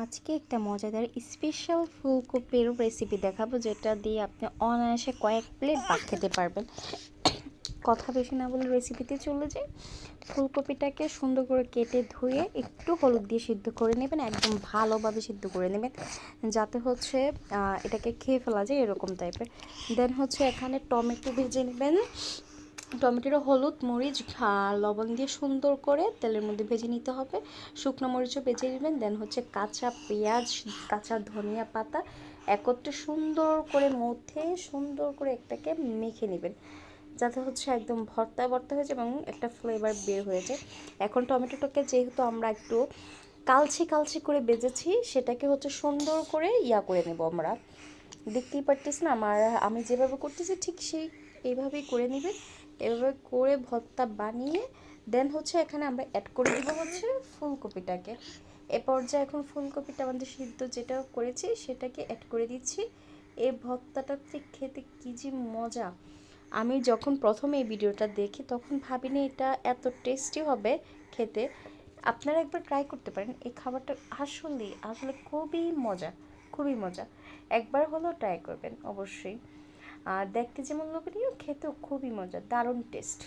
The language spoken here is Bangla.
আজকে একটা মজাদার স্পেশাল ফুলকপির রেসিপি দেখাবো, যেটা দিয়ে আপনি অনায়াসে কয়েক প্লেট ভাত খেতে পারবেন। কথা বেশি না বলে রেসিপিতে চলে যাই। ফুলকপিটাকে সুন্দর করে কেটে ধুয়ে একটু হলুদ দিয়ে সিদ্ধ করে নেবেন, একদম ভালোভাবে সিদ্ধ করে নেবেন, যাতে হচ্ছে এটাকে খেয়ে ফেলা যায় এরকম টাইপের। দেন হচ্ছে এখানে টমেটো ভেজে নেবেন। টমেটোটা হলুদ মরিচ লবণ দিয়ে সুন্দর করে তেলের মধ্যে ভেজে নিতে হবে। শুকনো মরিচও ভেজে নেবেন। দেন হচ্ছে কাঁচা পেঁয়াজ, কাঁচা ধনিয়া পাতা একত্রে সুন্দর করে মধ্যে সুন্দর করে একটাকে মেখে নেবেন, যাতে হচ্ছে একদম ভর্তা ভর্তা হয়ে যায় এবং একটা ফ্লেভার বের হয়ে যায়। এখন টমেটোটাকে যেহেতু আমরা একটু কালচে কালচে করে বেজেছি, সেটাকে হচ্ছে সুন্দর করে করে নেব আমরা। দেখতেই পারতেছি না আমি যেভাবে করতেছি ঠিক এইভাবেই করে নেবেন। এভাবে করে ভর্তা বানিয়ে দেন হচ্ছে এখানে আমরা অ্যাড করে দেবো হচ্ছে ফুলকপিটাকে। এ পর্যায়ে এখন ফুলকপিটা আমাদের সিদ্ধ যেটা করেছি সেটাকে অ্যাড করে দিচ্ছি। এই ভর্তাটাতে খেতে কী যে মজা! আমি যখন প্রথম এই ভিডিওটা দেখি তখন ভাবিনি এটা এত টেস্টি হবে খেতে। আপনারা একবার ট্রাই করতে পারেন। এই খাবারটা আসলে আসলে খুবই মজা, খুবই মজা। একবার হলেও ট্রাই করবেন অবশ্যই। আর দেখতে যেমন লোভনীয়, খেতেও খুবই মজা, দারুণ টেস্ট।